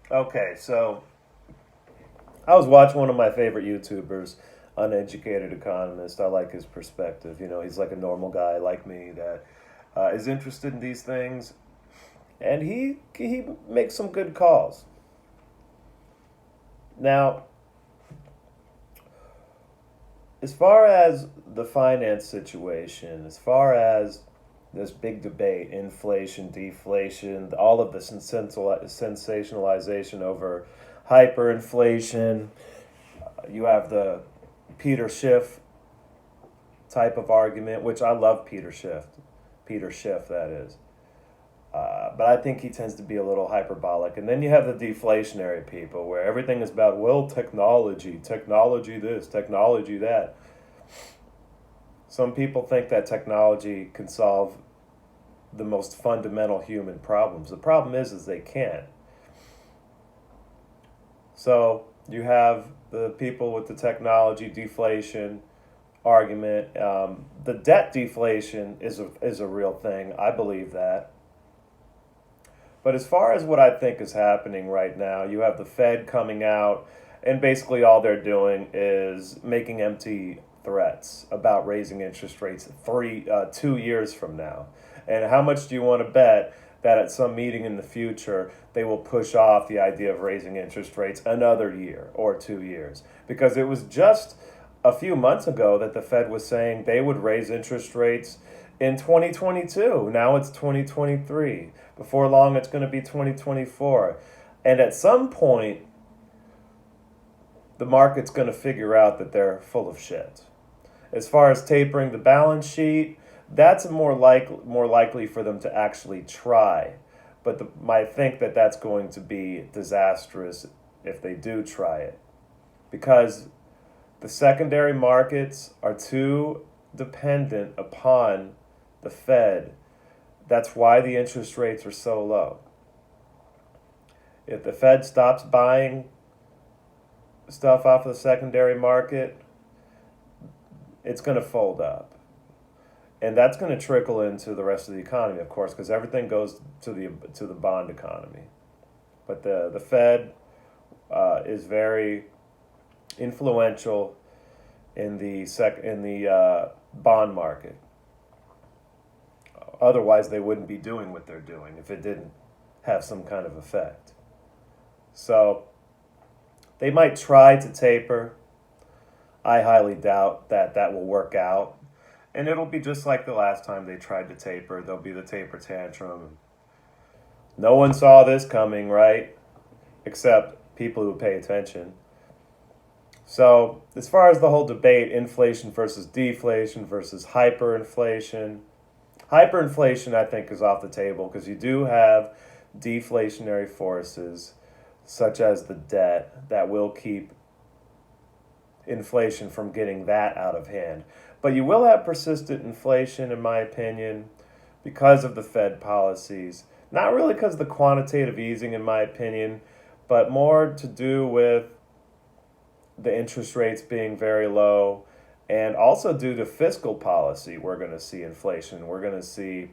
Okay, so I was watching one of my favorite YouTubers, Uneducated Economist. I like his perspective. You know, he's like a normal guy like me that is interested in these things, and he makes some good calls. Now, as far as the finance situation, as far as this big debate, inflation, deflation, all of the sensationalization over hyperinflation, you have the Peter Schiff type of argument, which I love Peter Schiff, that is. But I think he tends to be a little hyperbolic. And then you have the deflationary people where everything is about, well, technology this, technology that. Some people think that technology can solve the most fundamental human problems. The problem is they can't. So you have the people with the technology deflation argument. The debt deflation is a real thing. I believe that. But as far as what I think is happening right now, you have the Fed coming out, and basically all they're doing is making empty threats about raising interest rates 2 years from now. And how much do you want to bet that at some meeting in the future they will push off the idea of raising interest rates another year or 2 years? Because it was just a few months ago that the Fed was saying they would raise interest rates in 2022. Now it's 2023. Before long, it's going to be 2024. And at some point, the market's going to figure out that they're full of shit. As far as tapering the balance sheet, that's more likely for them to actually try. But I think that that's going to be disastrous if they do try it. Because the secondary markets are too dependent upon the Fed. That's why the interest rates are so low. If the Fed stops buying stuff off of the secondary market, it's going to fold up. And that's going to trickle into the rest of the economy, of course, because everything goes to the bond economy. But the Fed is very influential in the bond market. Otherwise, they wouldn't be doing what they're doing if it didn't have some kind of effect. So they might try to taper. I highly doubt that that will work out. And it'll be just like the last time they tried to taper. There'll be the taper tantrum. No one saw this coming, right? Except people who pay attention. So, as far as the whole debate, inflation versus deflation versus hyperinflation, hyperinflation, I think, is off the table because you do have deflationary forces, such as the debt, that will keep inflation from getting that out of hand. But you will have persistent inflation, in my opinion, because of the Fed policies. Not really because of the quantitative easing, in my opinion, but more to do with the interest rates being very low, and also due to fiscal policy, we're going to see inflation. We're going to see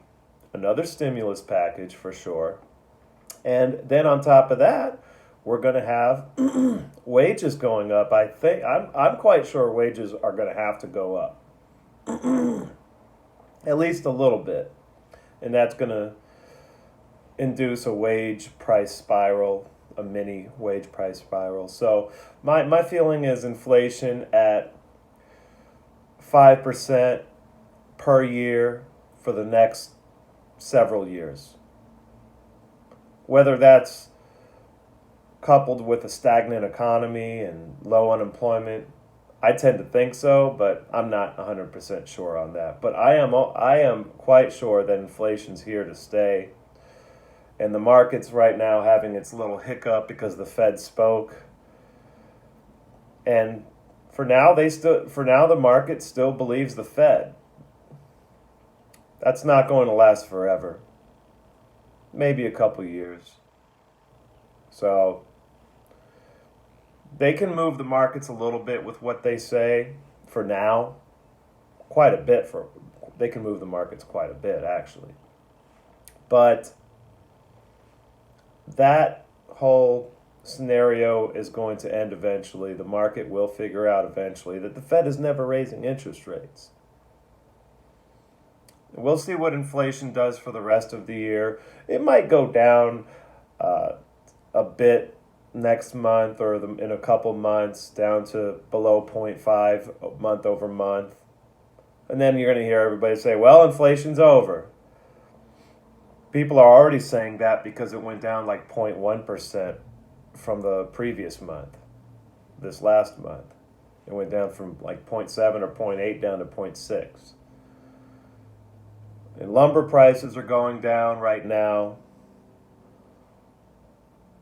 another stimulus package for sure. And then on top of that, we're going to have wages going up. I'm quite sure wages are going to have to go up at least a little bit. And that's going to induce a wage price spiral, a mini wage price spiral. So my feeling is inflation at 5% per year for the next several years. Whether that's coupled with a stagnant economy and low unemployment, I tend to think so, but I'm not 100% sure on that. But I am quite sure that inflation's here to stay. And the market's right now having its little hiccup because the Fed spoke. And for now the market still believes the Fed. That's not going to last forever. Maybe a couple years. So they can move the markets a little bit with what they say for now. Quite a bit for They can move the markets quite a bit actually. But that whole scenario is going to end eventually. The market will figure out eventually that the Fed is never raising interest rates. We'll see what inflation does for the rest of the year. It might go down a bit next month or in a couple months down to below 0.5 month over month. And then you're going to hear everybody say, well, inflation's over. People are already saying that because it went down like 0.1% from the previous month, this last month. It went down from like 0.7 or 0.8 down to 0.6. And lumber prices are going down right now.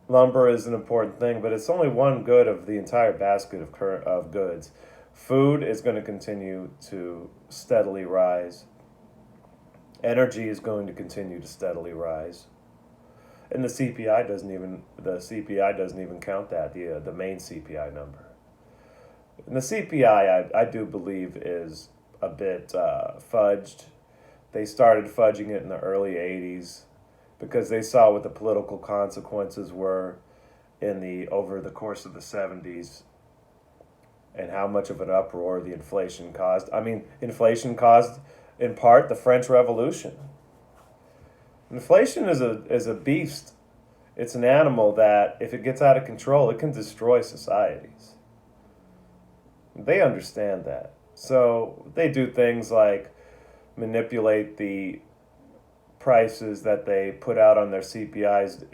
Lumber is an important thing, but it's only one good of the entire basket of goods. Food is going to continue to steadily rise. Energy is going to continue to steadily rise. And the CPI doesn't even count that, the main CPI number. And the CPI, I do believe, is a bit fudged. They started fudging it in the early 80s because they saw what the political consequences were over the course of the 70s and how much of an uproar the inflation caused. I mean, inflation caused, in part, the French Revolution. Inflation is a beast. It's an animal that, if it gets out of control, it can destroy societies. They understand that. So they do things like manipulate the prices that they put out on their CPIs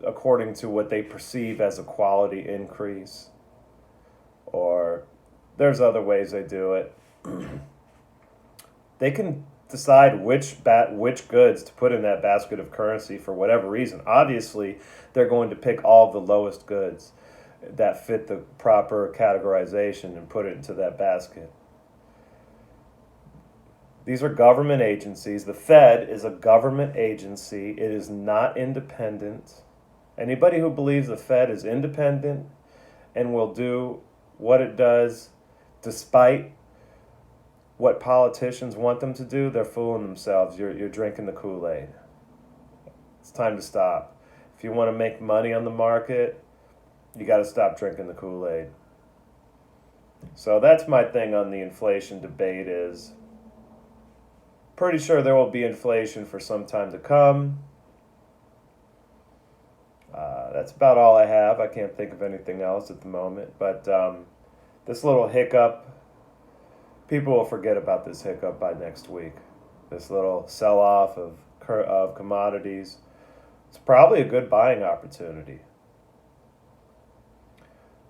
according to what they perceive as a quality increase. Or there's other ways they do it. They can decide which goods to put in that basket of currency for whatever reason. Obviously, they're going to pick all the lowest goods that fit the proper categorization and put it into that basket. These are government agencies. The Fed is a government agency. It is not independent. Anybody who believes the Fed is independent and will do what it does despite what politicians want them to do, they're fooling themselves. You're drinking the Kool-Aid. It's time to stop. If you want to make money on the market, you got to stop drinking the Kool-Aid. So that's my thing on the inflation debate is pretty sure there will be inflation for some time to come. That's about all I have. I can't think of anything else at the moment. But this little hiccup, people will forget about this hiccup by next week. This little sell-off of commodities. It's probably a good buying opportunity.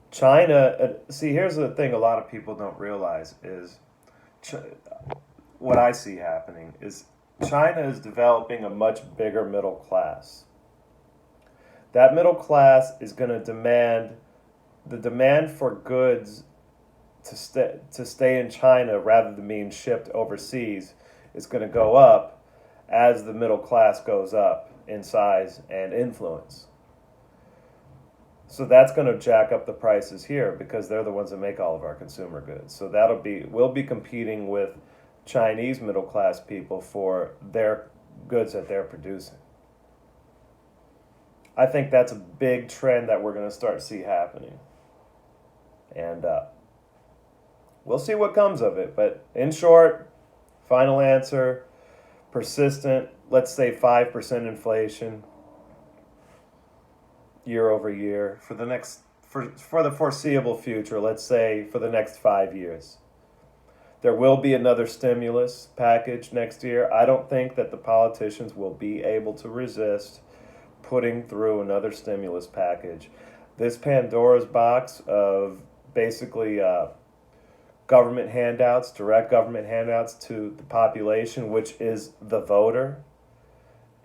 China, see, here's the thing a lot of people don't realize is what I see happening is China is developing a much bigger middle class. That middle class is going to demand, the demand for goods to stay in China rather than being shipped overseas is going to go up as the middle class goes up in size and influence. So that's going to jack up the prices here because they're the ones that make all of our consumer goods. So we'll be competing with Chinese middle class people for their goods that they're producing. I think that's a big trend that we're going to start to see happening. And we'll see what comes of it. But in short, final answer, persistent, let's say 5% inflation year over year for the foreseeable future, let's say for the next 5 years. There will be another stimulus package next year. I don't think that the politicians will be able to resist putting through another stimulus package. This Pandora's box of basically government handouts, direct government handouts to the population, which is the voter,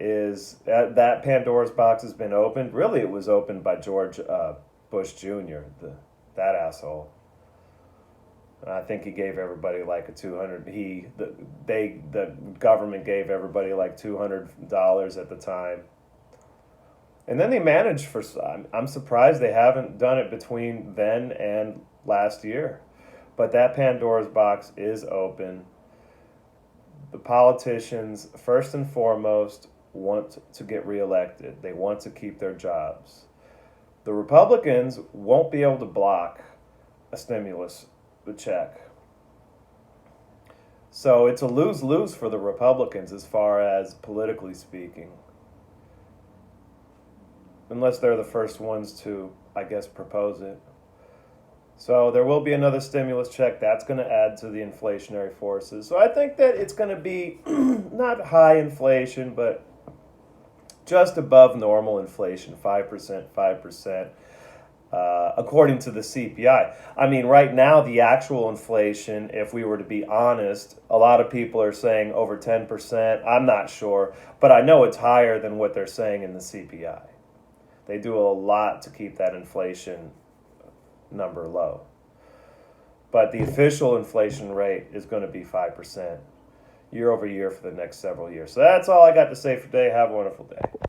is that Pandora's box has been opened. Really, it was opened by George Bush Jr., that asshole. I think he gave everybody like the government gave everybody like $200 at the time. And then they managed I'm surprised they haven't done it between then and last year. But that Pandora's box is open. The politicians, first and foremost, want to get reelected. They want to keep their jobs. The Republicans won't be able to block a stimulus check. So it's a lose-lose for the Republicans as far as politically speaking. Unless they're the first ones to, I guess, propose it. So there will be another stimulus check. That's going to add to the inflationary forces. So I think that it's going to be not high inflation, but just above normal inflation, 5%, 5%. According to the CPI. I mean, right now, the actual inflation, if we were to be honest, a lot of people are saying over 10%. I'm not sure, but I know it's higher than what they're saying in the CPI. They do a lot to keep that inflation number low. But the official inflation rate is going to be 5% year over year for the next several years. So that's all I got to say for today. Have a wonderful day.